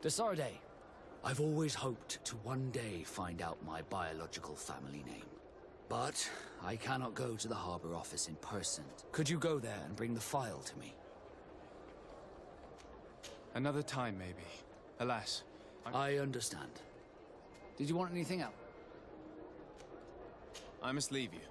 Desarde. I've always hoped to one day find out my biological family name. But I cannot go to the harbor office in person. Could you go there and bring the file to me? Another time, maybe. Alas, I understand. Did you want anything else? I must leave you.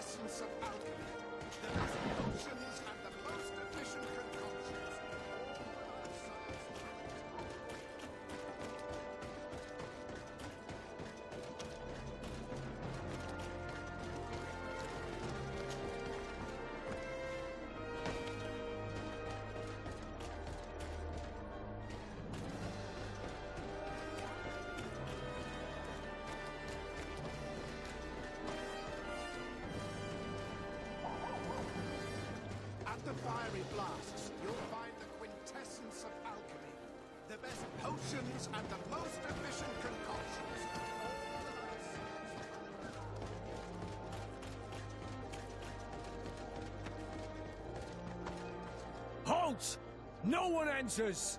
quintessence of alchemy. The best potions and the most efficient concoctions. At the fiery flasks, you'll find the quintessence of alchemy. The best potions and the most efficient concoctions. Halt! No one enters!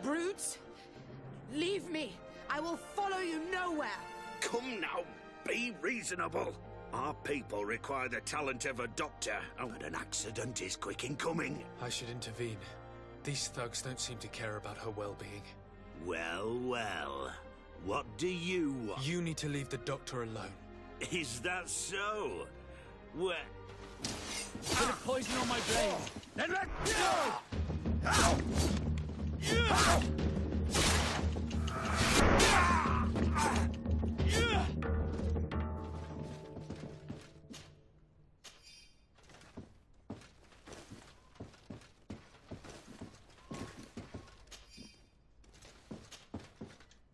Brutes! Leave me! I will follow you nowhere! Come now, be reasonable. Our people require the talent of a doctor, and an accident is quick in coming. I should intervene. These thugs don't seem to care about her well-being. Well, well. What do you want? You need to leave the doctor alone. Is that so? Well... Bit of poison on my blade. Then let go!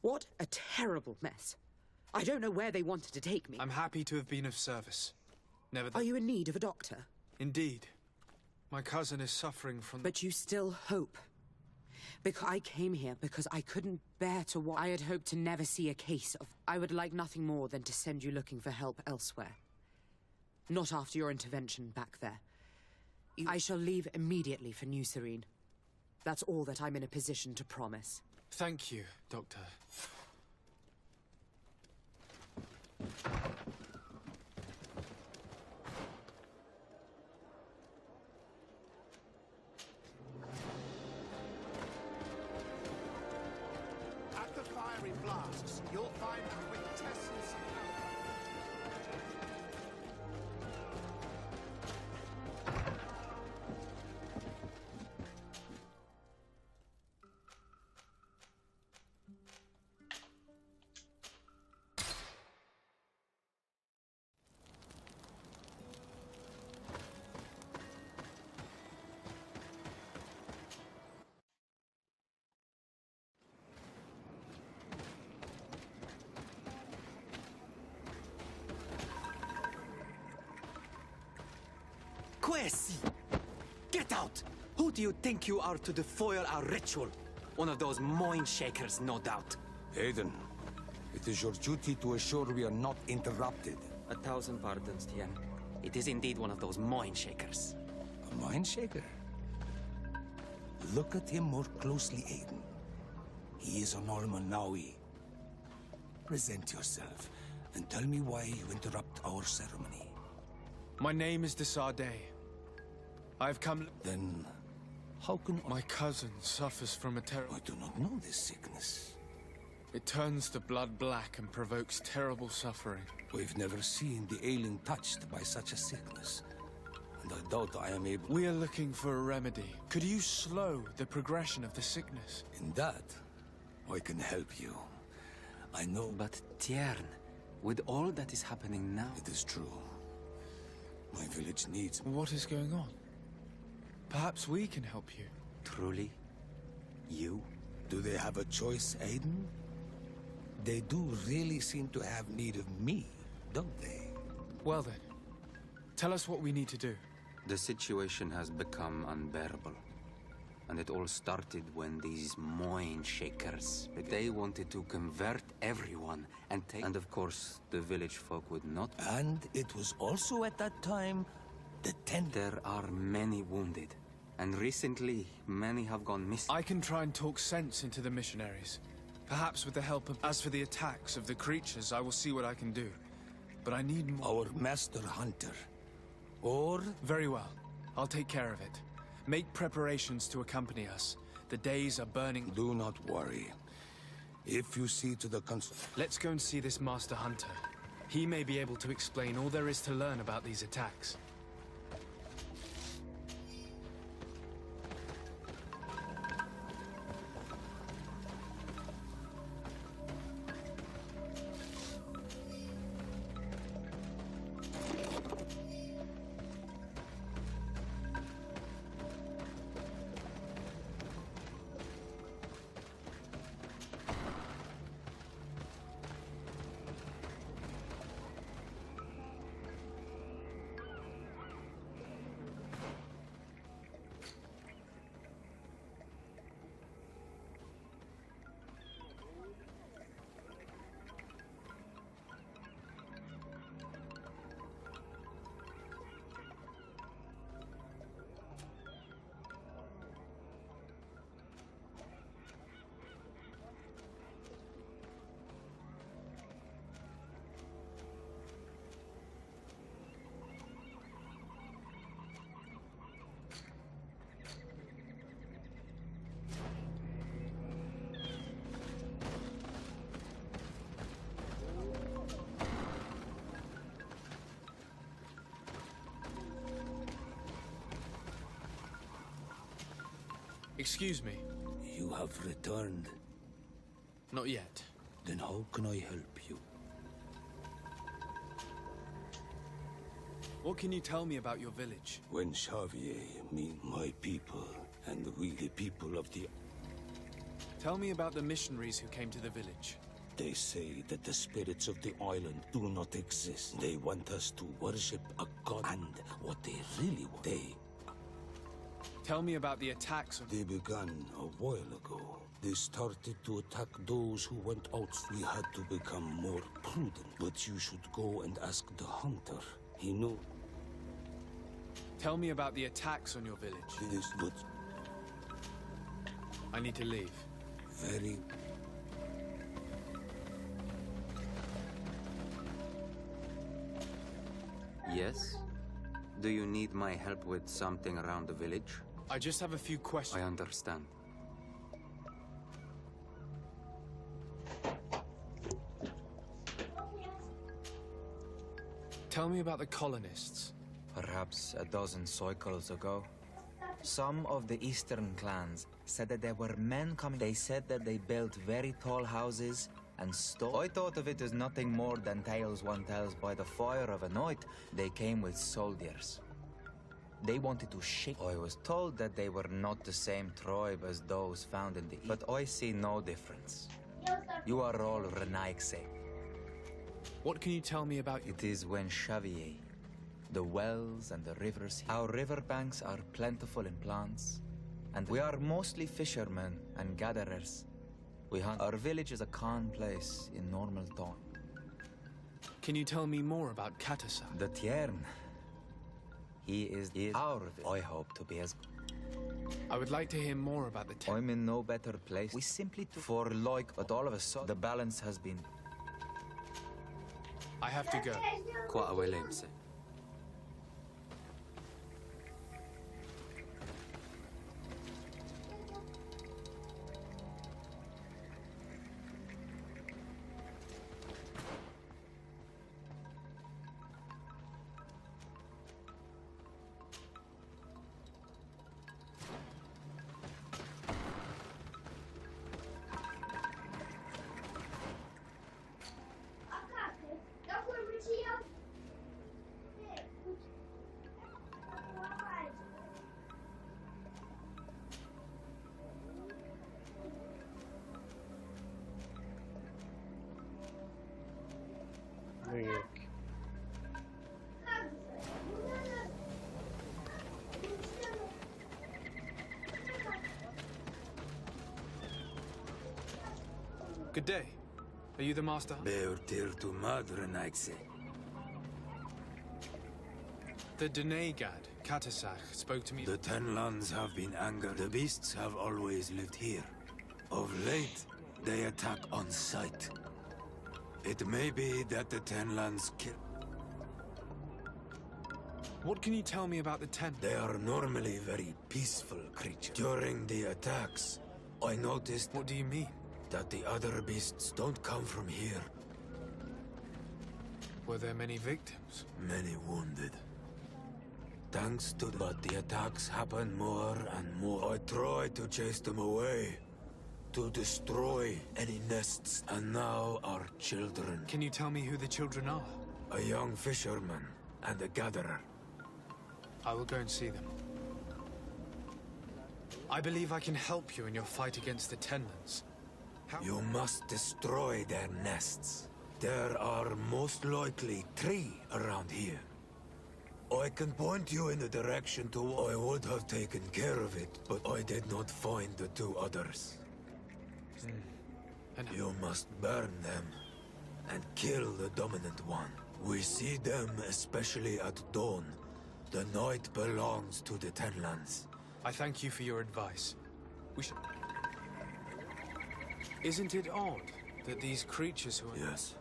What a terrible mess. I don't know where they wanted to take me. I'm happy to have been of service. Are Nevertheless, you in need of a doctor? indeed. My cousin is suffering from... But you still hope. Because I came here because I couldn't bear to watch. I had hoped to never see a case of... I would like nothing more than to send you looking for help elsewhere. Not after your intervention back there. I shall leave immediately for New Serene. That's all that I'm in a position to promise. Thank you, Doctor. At the fiery flasks, you'll find the quintessence of Quesi! Get out! Who do you think you are to defoil our ritual? One of those mind shakers, no doubt. Aiden, it is your duty to assure we are not interrupted. 1,000 pardons, Tien. It is indeed one of those mind shakers. A mind shaker? Look at him more closely, Aiden. He is an Almanawi. Present yourself and tell me why you interrupt our ceremony. My name is Desardet. I've come... Then, how can My cousin suffers from a terrible... I do not know this sickness. It turns the blood black and provokes terrible suffering. We've never seen the ailing touched by such a sickness. And I doubt I am able... We are looking for a remedy. Could you slow the progression of the sickness? In that, I can help you. I know... But Tien, with all that is happening now... It is true. My village needs me. What is going on? Perhaps we can help you. Truly? You? Do they have a choice, Aiden? They do really seem to have need of me, don't they? Well then, tell us what we need to do. The situation has become unbearable. And it all started when these mind shakers... They wanted to convert everyone and take... And of course, the village folk would not... And it was also at that time the There are many wounded. And recently, many have gone missing. I can try and talk sense into the missionaries. Perhaps with the help of... As for the attacks of the creatures, I will see what I can do. but I need more. Our master hunter. Or... Very well. I'll take care of it. Make preparations to accompany us. The days are burning. Do not worry. If you see to the Let's go and see this master hunter. He may be able to explain all there is to learn about these attacks. Excuse me. You have returned. Not yet. Then how can I help you? What can you tell me about your village? When Xavier meet my people, and we the people of the... Tell me about the missionaries who came to the village. They say that the spirits of the island do not exist. They want us to worship a god, and what they really want, Tell me about the attacks on... They began a while ago. They started to attack those who went out. We had to become more prudent. But you should go and ask the hunter. He knows. Tell me about the attacks on your village. It is good. I need to leave. Very... Yes? Do you need my help with something around the village? I just have a few questions. I understand. Tell me about the colonists. Perhaps a dozen cycles ago. Some of the eastern clans said that there were men coming. They said that they built very tall houses and stole. I thought of it as nothing more than tales one tells by the fire of a night. They came with soldiers. They wanted to shake. I was told that they were not the same tribe as those found in the east. But I see no difference. You are all Renaigse. What can you tell me about It is when Xavier, the wells and the rivers. Our riverbanks are plentiful in plants, and we are mostly fishermen and gatherers. We hunt. Our village is a calm place in normal time. Can you tell me more about Katasa? The Tiern. He is our village. I hope to be as... I would like to hear more about the I'm in no better place. We simply took for ΛΑЙΚ, but all of a sudden the balance has been... I have to go. Qua awelemse. Good day. Are you the master? Beurtir to madre Naikse. The Denegad, Katasach, spoke to me. The Ten Lands have been angered. The beasts have always lived here. Of late, they attack on sight. It may be that the Ten Lands kill. What can you tell me about the tenants? They are normally very peaceful creatures. During the attacks, I noticed... What do you mean? That the other beasts don't come from here. Were there many victims? Many wounded. Thanks to... But the attacks happen more and more. I try to chase them away. To destroy any nests. And now our children. Can you tell me who the children are? A young fisherman and a gatherer. I will go and see them. I believe I can help you in your fight against the tenants. You must destroy their nests. There are most likely 3 around here. I can point you in the direction to... I would have taken care of it, but I did not find the 2 others. And you must burn them and kill the dominant one. We see them especially at dawn. The night belongs to the Tenlands. I thank you for your advice. We should... Isn't it odd that these creatures who are... Yes.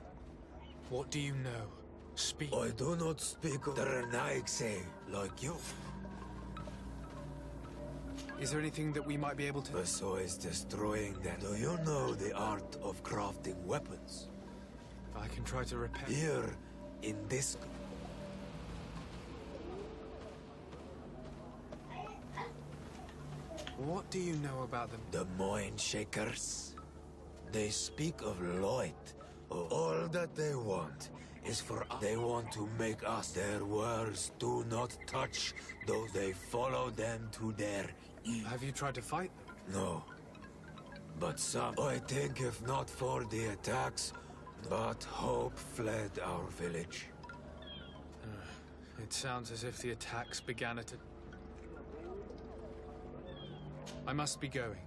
What do you know? Speak. I do not speak of the Renaigse like you. Is there anything that we might be able to... Besides destroying them, do you know the art of crafting weapons? I can try to repair... Here, in this... What do you know about them? The Mind Shakers. They speak of light. All that they want is for us. They want to make us. Their words do not touch those. They follow them to their evil. Have you tried to fight them? No. But some. I think if not for the attacks, but hope fled our village. It sounds as if the attacks began at a... I must be going.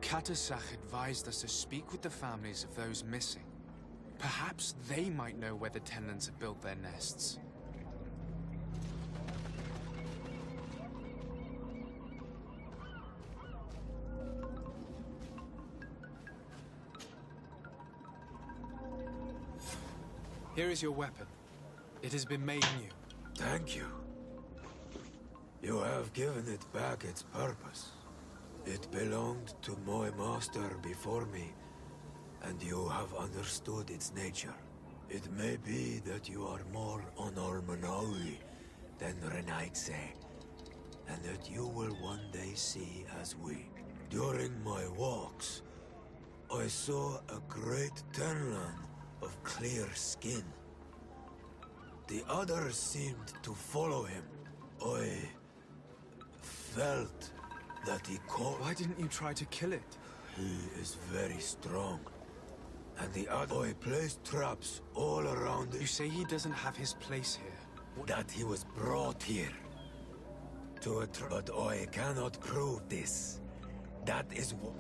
Katasach advised us to speak with the families of those missing. Perhaps they might know where the tenants have built their nests. Here is your weapon. It has been made new. Thank you. You have given it back its purpose. It belonged to my master before me, and you have understood its nature. It may be that you are more on Ormanawi than Renaigse, and that you will one day see as we. During my walks, I saw a great Tenlan of clear skin. The others seemed to follow him. I felt that he called... Why didn't you try to kill it? He is very strong. And the other... I placed traps all around it. You say he doesn't have his place here. That he was brought here. To a trap. But I cannot prove this. That is what...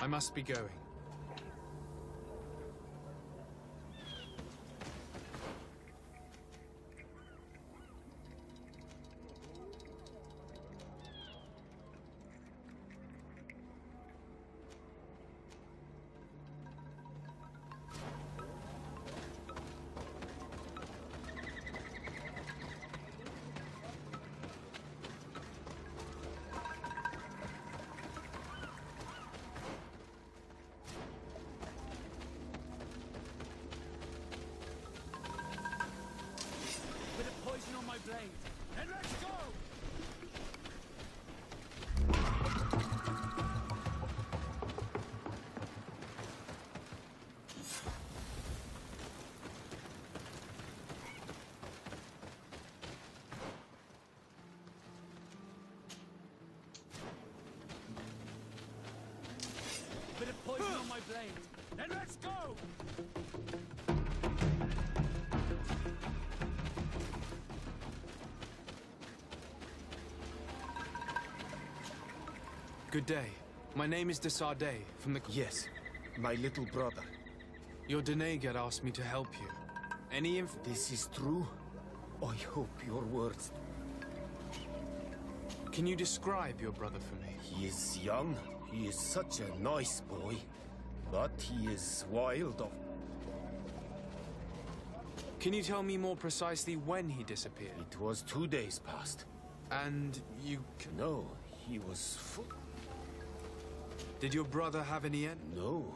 I must be going. on my blade. Then let's go! Good day. My name is Desardet from the... Yes, my little brother. Your Denegat asked me to help you. Any info? This is true? I hope your words... Can you describe your brother for me? He is young. He is such a nice boy. But he is wild of... Can you tell me more precisely when he disappeared? It was 2 days past. And you... No, he was full... Did your brother have any end? No,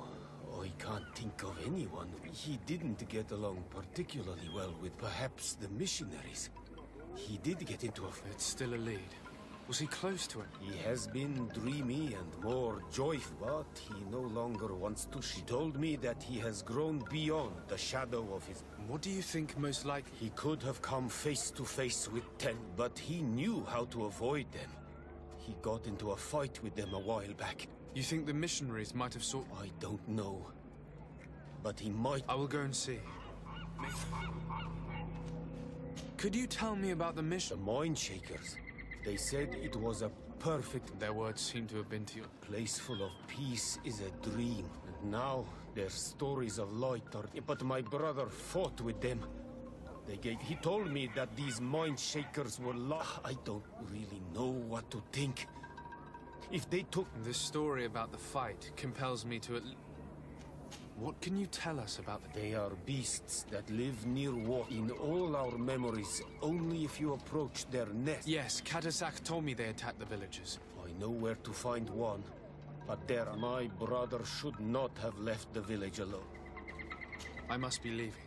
I can't think of anyone. He didn't get along particularly well with perhaps the missionaries. He did get into a... It's still a lead. Was he close to him? He has been dreamy and more joyful, but he no longer wants to. She told me that he has grown beyond the shadow of his... What do you think most likely? He could have come face to face with 10, but he knew how to avoid them. He got into a fight with them a while back. You think the missionaries might have sought... I don't know. But he might... I will go and see. Could you tell me about the mission? The Mind Shakers. They said it was a perfect... Their words seem to have been to you. A place full of peace is a dream. And now their stories of light are... But my brother fought with them. He told me that these Mind Shakers were I don't really know what to think. If they took... This story about the fight compels me to... What can you tell us about the... They are beasts that live near water. In all our memories, only if you approach their nest. Yes, Katasak told me they attacked the villagers. I know where to find one. But my brother should not have left the village alone. I must be leaving.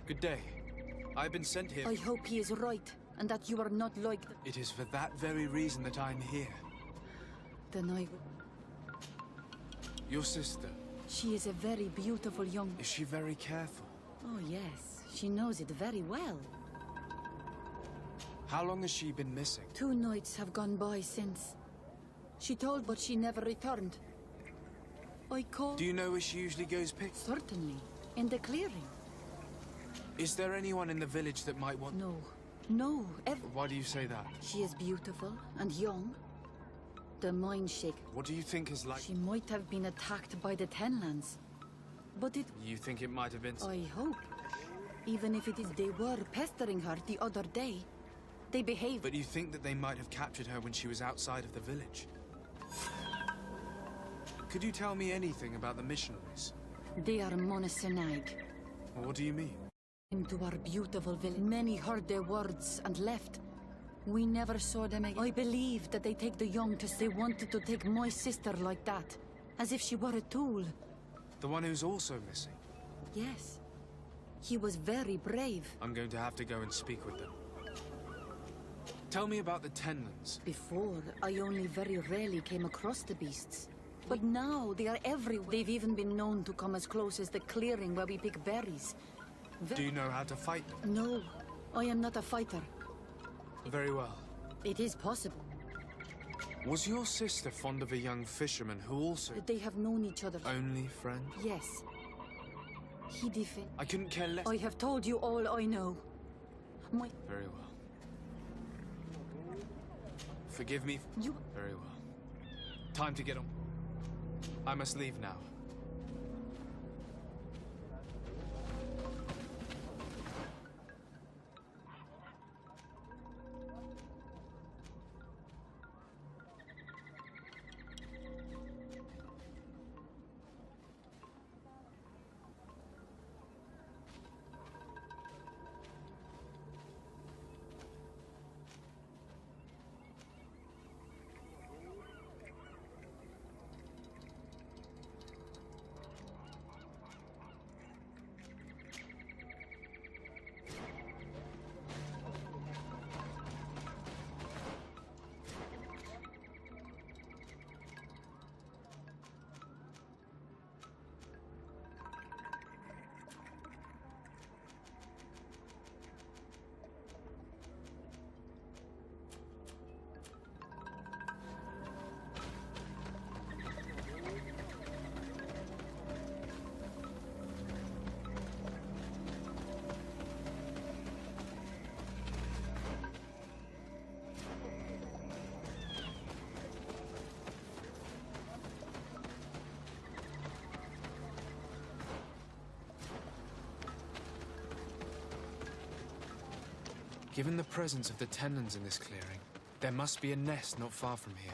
Good day. I've been sent here... I hope he is right, and that you are not like the... It is for that very reason that I'm here. Then I... Your sister... She is a very beautiful young... Is she very careful? Oh, yes. She knows it very well. How long has she been missing? 2 nights have gone by since. She told, but she never returned. I called... Do you know where she usually goes pick? Certainly. In the clearing. Is there anyone in the village that might want... No. No, Why do you say that? She is beautiful and young. The Mind Shaker. What do you think is like... She might have been attacked by the Tenlands. But it... You think it might have been... I hope. Even if it is they were pestering her the other day, they behaved... But you think that they might have captured her when she was outside of the village? Could you tell me anything about the missionaries? They are monosynaig. What do you mean? Into our beautiful village. Many heard their words and left. We never saw them again. I believe that they take the young to... They wanted to take my sister like that. As if she were a tool. The one who's also missing? Yes. He was very brave. I'm going to have to go and speak with them. Tell me about the Tenlands. Before, I only very rarely came across the beasts. But now, they are everywhere. They've even been known to come as close as the clearing where we pick berries. Do you know how to fight them? No, I am not a fighter. Very well. It is possible. Was your sister fond of a young fisherman who also... They have known each other. Only friend? Yes. He defended. I couldn't care less. I have told you all I know. Very well. Forgive me. You... Very well. Time to get on. I must leave now. Given the presence of the tenons in this clearing, there must be a nest not far from here.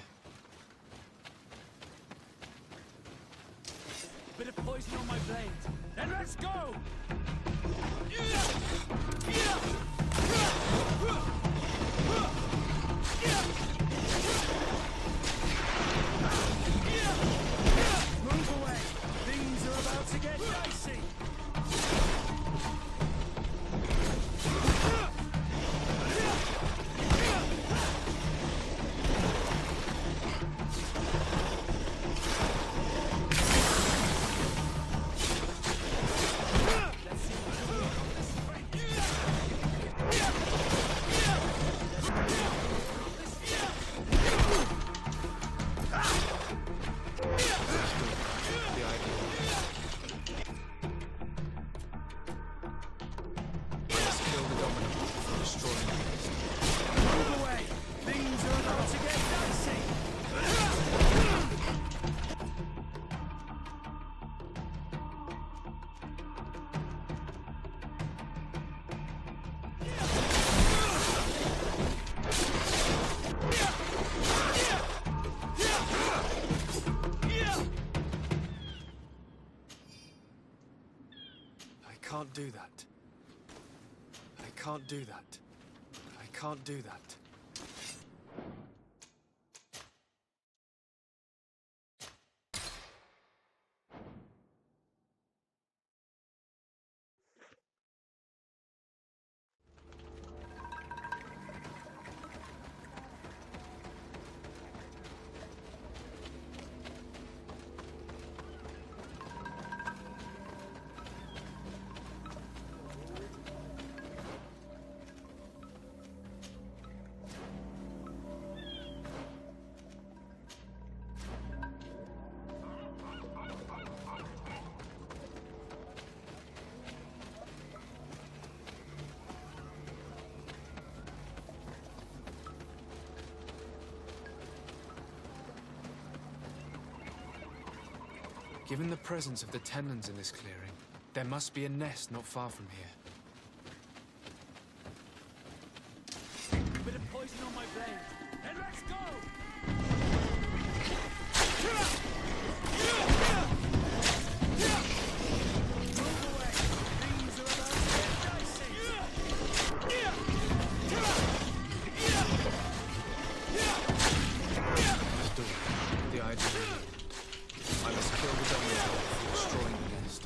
Bit of poison on my blade. Then let's go! Move away! Things are about to get dicey! I can't do that. I can't do that. I can't do that. Given the presence of the tenons in this clearing, there must be a nest not far from here. Bit of poison on my blade. Then let's go! Move away. Things are about to get dicey. Let's do it. The idea. I must kill the dominant before destroying the nest.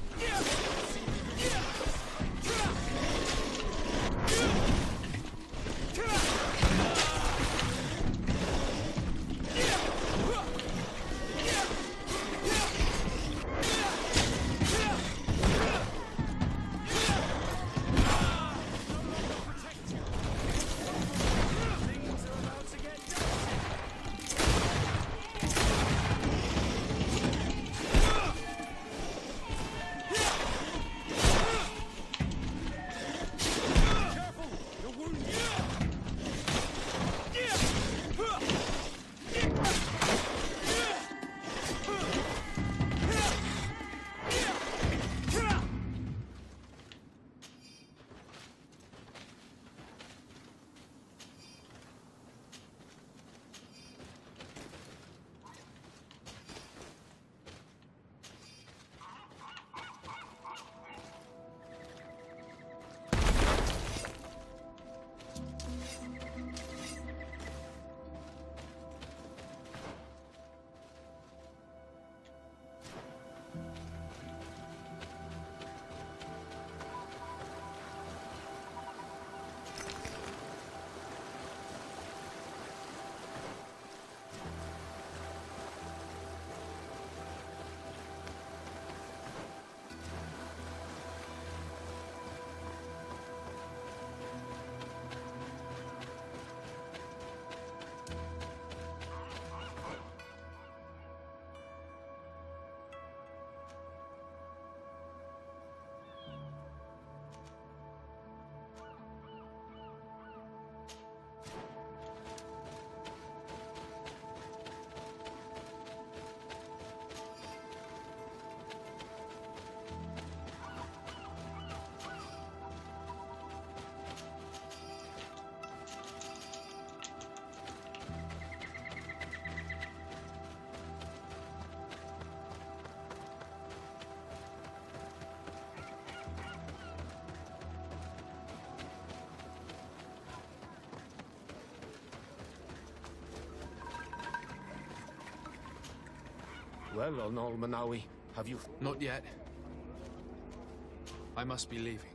Well, on Almanawi, have you... Not yet. I must be leaving.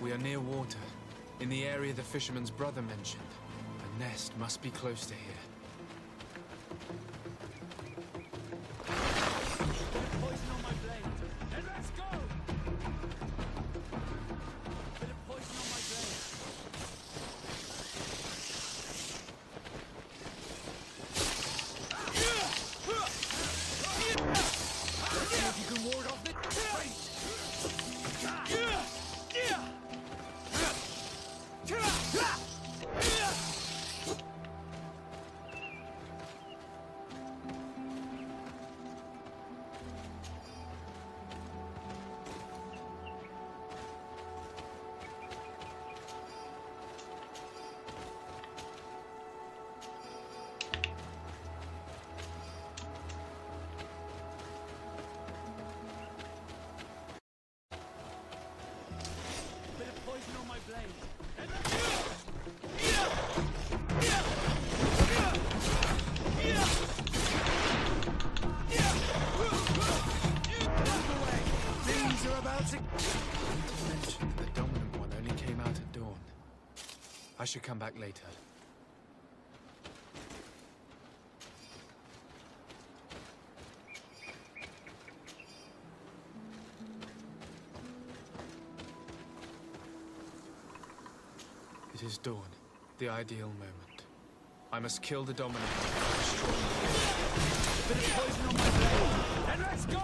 We are near water, in the area the fisherman's brother mentioned. The nest must be close to here. Poison on my blade. And let's go! Bit of poison on my blade. See if you can ward off the fight. I should come back later. It is dawn, the ideal moment. I must kill the dominant and destroy the Bit of poison on my blade. And let's go!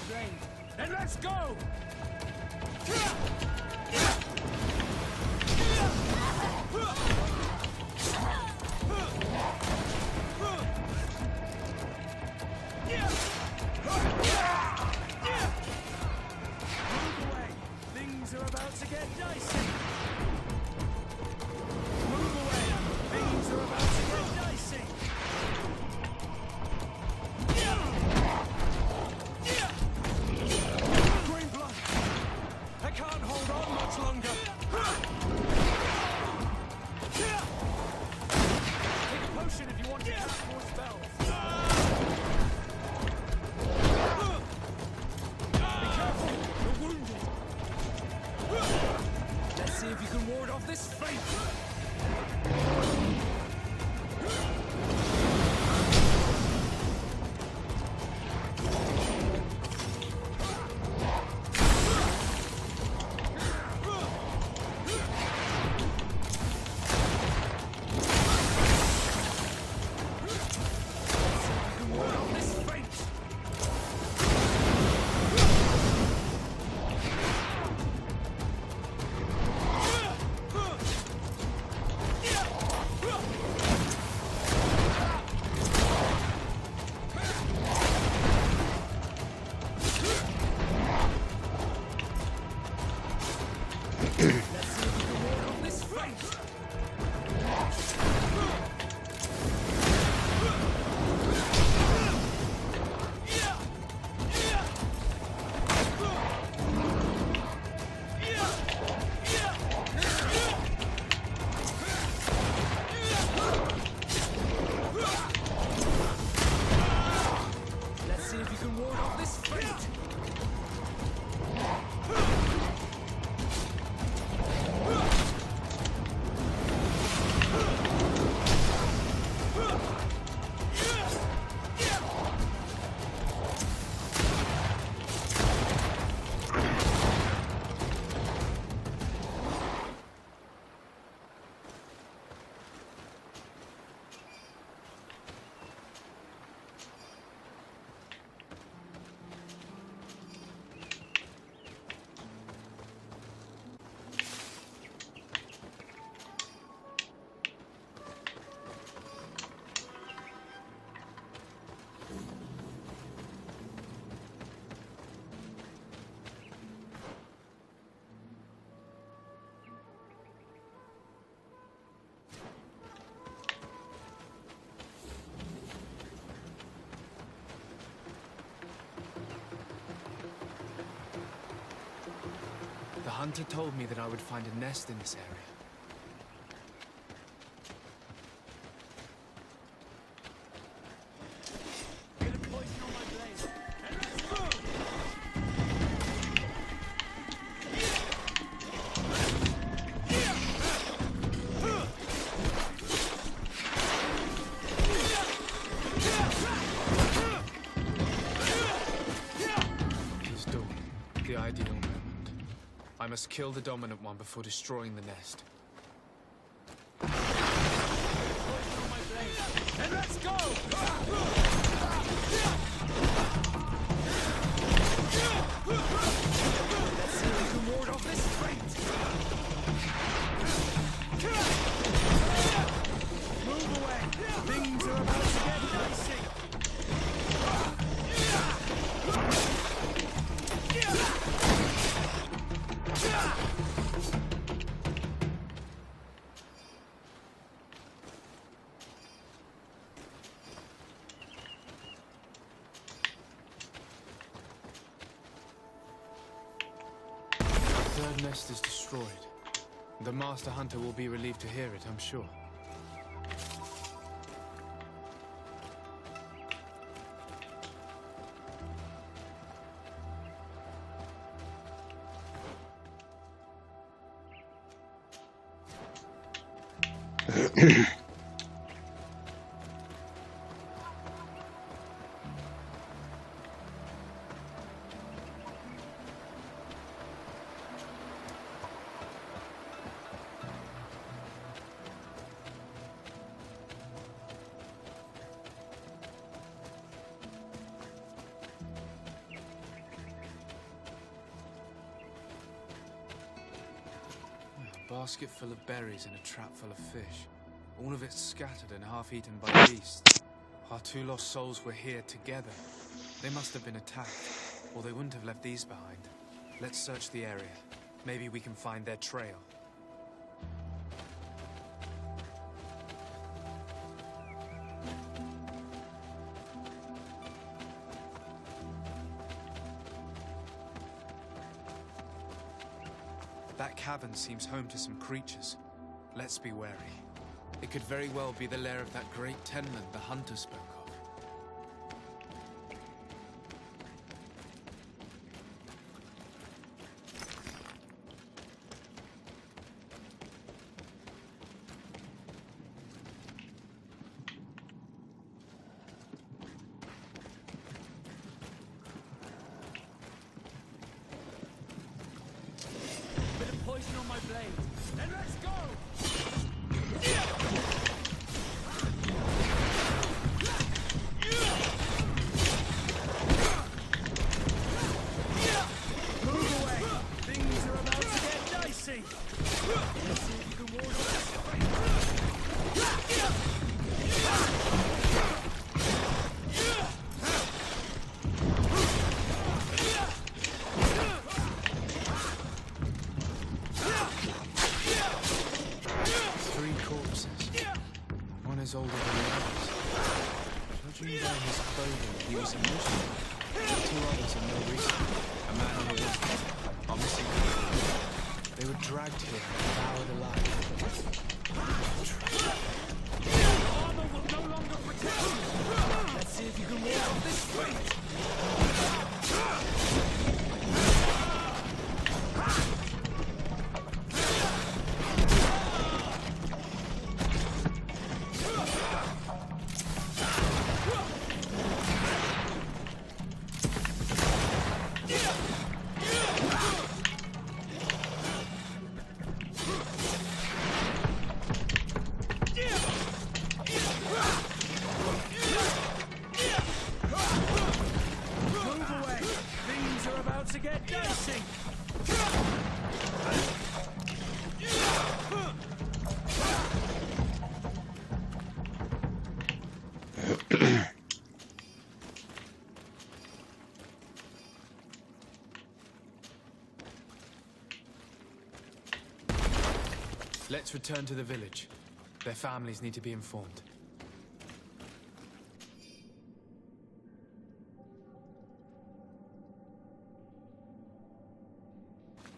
blade. Then let's go! Move away. Things are about to get dicey. Move away. Things are about to get dicey. Green blood. I can't hold on much longer. Take a potion if you want to cast more spells. Be careful, you're wounded. Let's see if you can ward off this fate. The hunter told me that I would find a nest in this area. I must kill the dominant one before destroying the nest. And let's go! Let's see if we can ward off this fate. Move away. Things are about to get dicey. The third nest is destroyed. The master hunter will be relieved to hear it, I'm sure. basket full of berries and a trap full of fish. All of it scattered and half-eaten by beasts. Our two lost souls were here together. They must have been attacked, or they wouldn't have left these behind. Let's search the area. Maybe we can find their trail. That cavern seems home to some creatures. Let's be wary. It could very well be the lair of that great tenman the hunter spoke of. On my blade. Then let's go! Move away! Things are about to get dicey! Let's see if you can ward off this fight. Older than the others. Judging by his clothing, he was a missionary. The two others are more recent. A man and a woman are missing. They were dragged here and devoured alive. Your armor will no longer protect you. Let's see if you can ward off this fight. Let's return to the village. Their families need to be informed.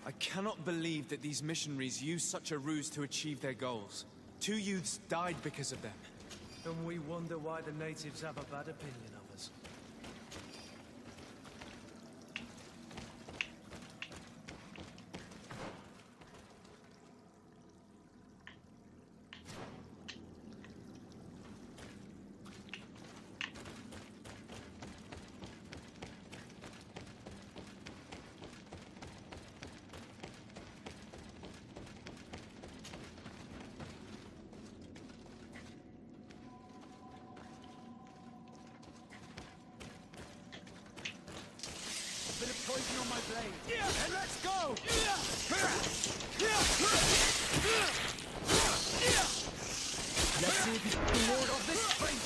I cannot believe that these missionaries used such a ruse to achieve their goals. 2 youths died because of them. And we wonder why the natives have a bad opinion of us. Bit of poison on my blade. And let's go! Let's see if you can ward off this fight.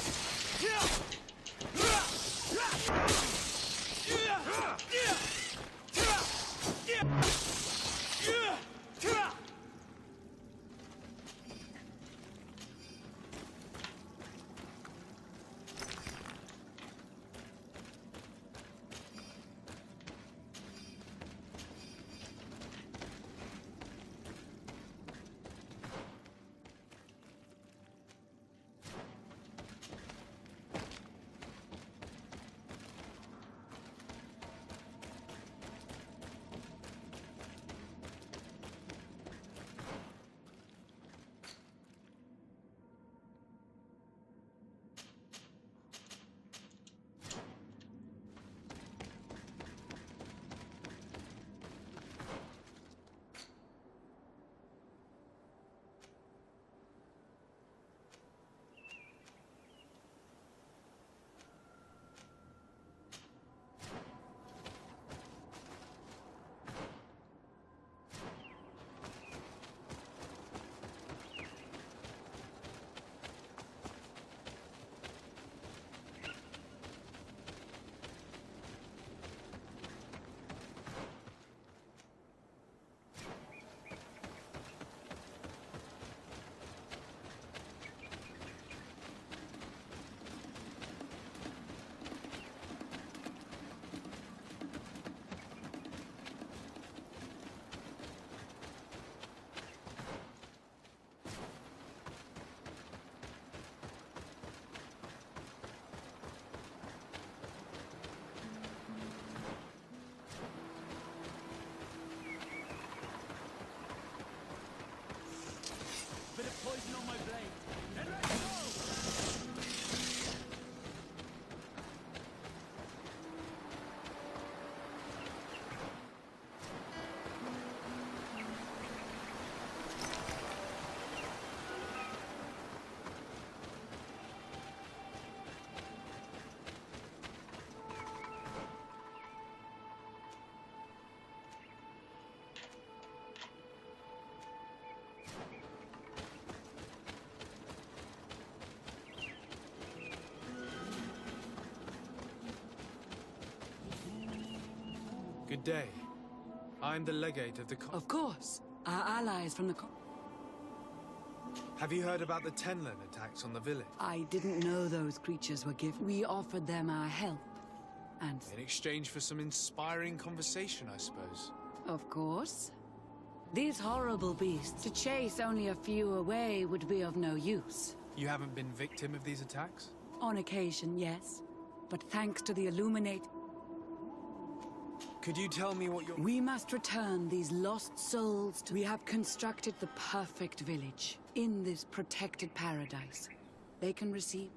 poison on my blade. Then let's go! Good day. I'm the legate of the Of course. Our allies from the Have you heard about the Tenlin attacks on the village? I didn't know those creatures were given. We offered them our help. And In exchange for some inspiring conversation, I suppose. of course. These horrible beasts, to chase only a few away would be of no use. You haven't been victim of these attacks? On occasion, yes. But thanks to the Illuminate, Could you tell me what your... we must return these lost souls to... We have constructed the perfect village in this protected paradise. They can receive...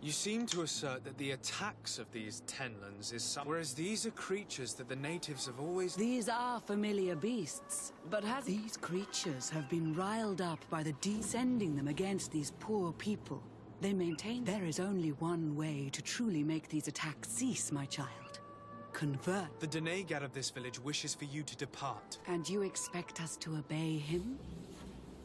You seem to assert that the attacks of these Tenlins is some... Whereas these are creatures that the natives have always... These are familiar beasts, but these creatures have been riled up by the sending them against these poor people. They maintain there is only one way to truly make these attacks cease, my child. Convert. The Denegad of this village wishes for you to depart. And you expect us to obey him?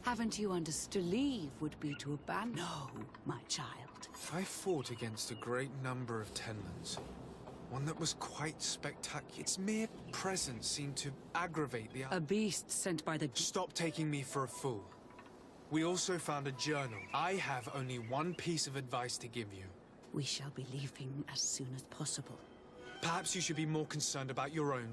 Haven't you understood? To leave would be to abandon. No, my child. I fought against a great number of Tenlins. One that was quite spectacular. Its mere presence seemed to aggravate the... A beast sent by the... Stop taking me for a fool. We also found a journal. I have only one piece of advice to give you. We shall be leaving as soon as possible. Perhaps you should be more concerned about your own...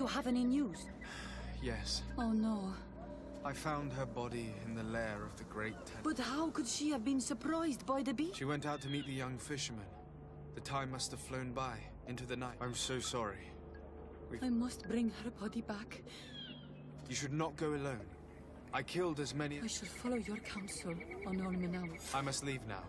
You have any news? Yes. Oh no. I found her body in the lair of the great Tenlin. But how could she have been surprised by the beast? She went out to meet the young fisherman. The time must have flown by, into the night. I'm so sorry. I must bring her body back. You should not go alone. I killed as many... I shall follow your counsel on Olmenawa. I must leave now.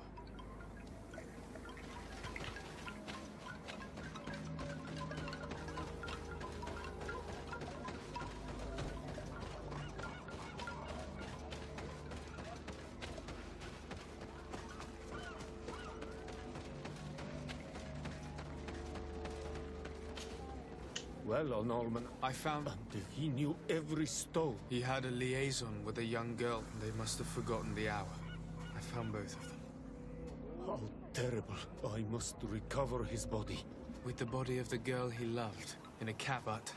Well, on Alman, I found... And he knew every stone. He had a liaison with a young girl. They must have forgotten the hour. I found both of them. How terrible. I must recover his body. With the body of the girl he loved in a cat, but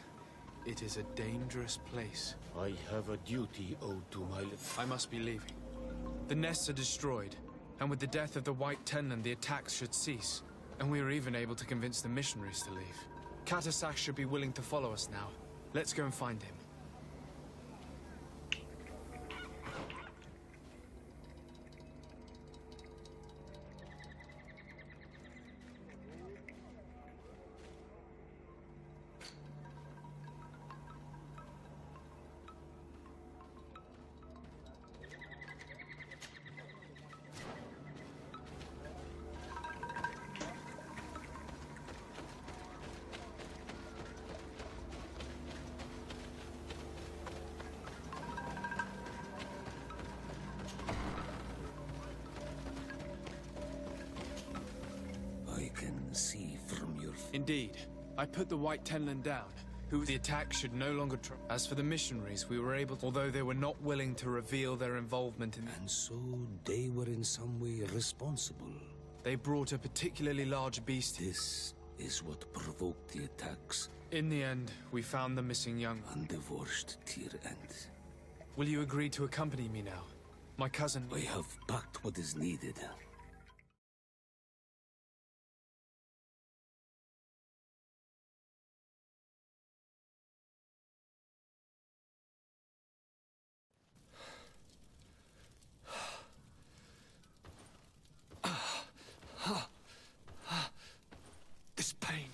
it is a dangerous place. I have a duty owed to my... I must be leaving. The nests are destroyed, and with the death of the White Tenland, the attacks should cease. And we were even able to convince the missionaries to leave. Katasak should be willing to follow us now. Let's go and find him. See from your... Indeed. I put the White Tenland down, who the attack should no longer try. As for the missionaries, we were able to, although they were not willing to reveal their involvement in... And so they were in some way responsible. They brought a particularly large beast. This is what provoked the attacks. In the end, we found the missing young... Undivorced tear end. Will you agree to accompany me now? My cousin... I have packed what is needed. This pain,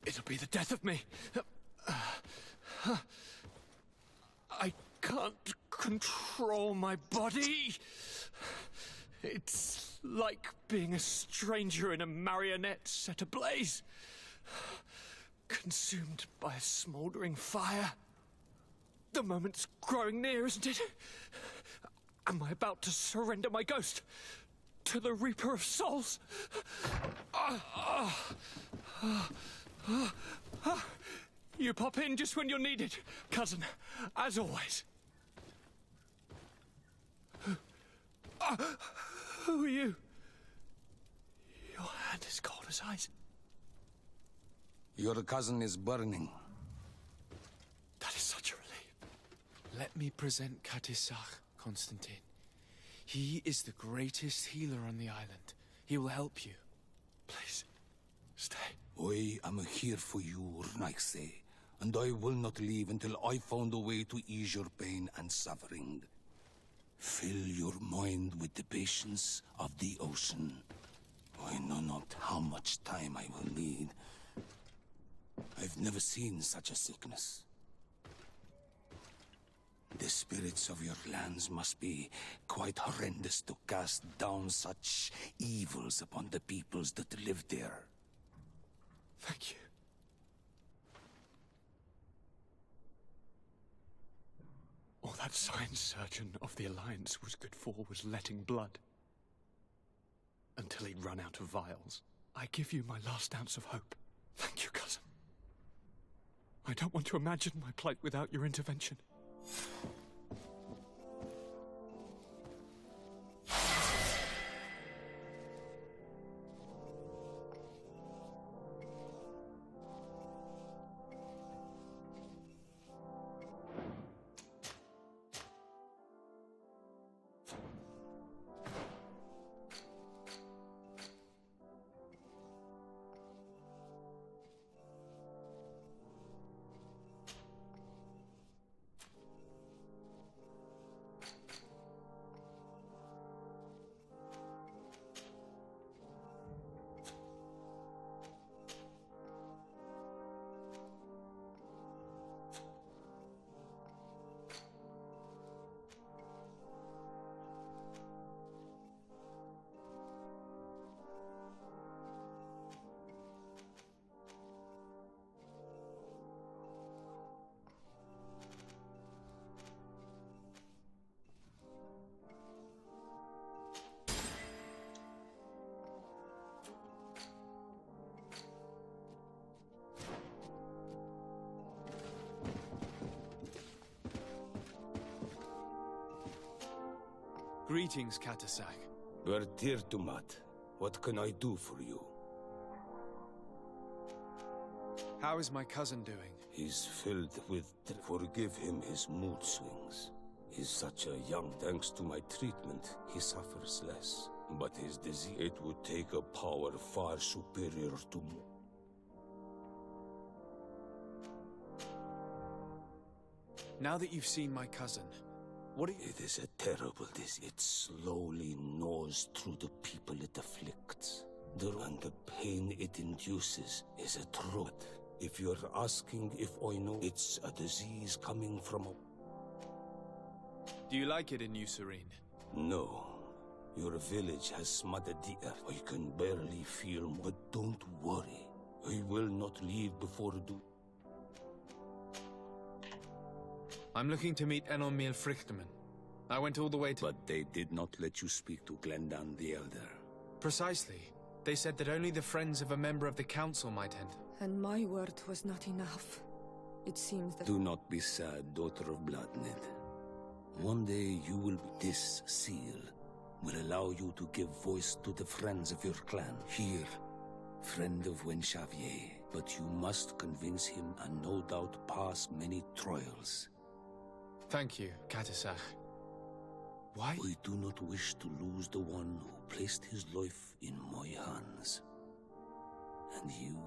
it'll be the death of me. I can't control my body. It's like being a stranger in a marionette set ablaze, consumed by a smouldering fire. The moment's growing near, isn't it? Am I about to surrender my ghost to the Reaper of Souls? You pop in just when you're needed, cousin, as always. Who are you? Your hand is cold as ice. Your cousin is burning. That is such a relief. Let me present Katisak, Konstantin. He is the greatest healer on the island. He will help you. Please, stay. I am here for you, Urnaikse, and I will not leave until I found a way to ease your pain and suffering. Fill your mind with the patience of the ocean. I know not how much time I will need. I've never seen such a sickness. The spirits of your lands must be quite horrendous to cast down such evils upon the peoples that live there. Thank you. All that science surgeon of the Alliance was good for was letting blood. Until he'd run out of vials. I give you my last ounce of hope. Thank you, cousin. I don't want to imagine my plight without your intervention. Greetings, Katasak. Bertirtumat, what can I do for you? How is my cousin doing? He's filled with... Forgive him his mood swings. He's such a young... Thanks to my treatment, he suffers less. But his disease... It would take a power far superior to... Now that you've seen my cousin, what... It is a terrible disease. It slowly gnaws through the people it afflicts. And the pain it induces is a truth. If you're asking if I know, it's a disease coming from a... Do you like it in New Serene? No. Your village has smothered the earth. I can barely feel, but don't worry. I will not leave before do... I'm looking to meet Enormil Frichterman. I went all the way to... But they did not let you speak to Glendan the Elder. Precisely. They said that only the friends of a member of the council might enter. And my word was not enough. It seems that... Do not be sad, daughter of Bloodned. One day you will be... This seal will allow you to give voice to the friends of your clan. Here, friend of Wenxavier. But you must convince him and no doubt pass many trials. Thank you, Katasak. Why? We do not wish to lose the one who placed his life in my hands. And you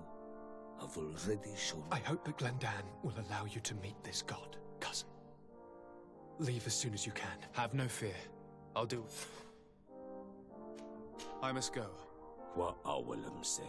have already shown... I hope that Glendan will allow you to meet this god, cousin. Leave as soon as you can. Have no fear. I'll do it. I must go. Wa awalam sek.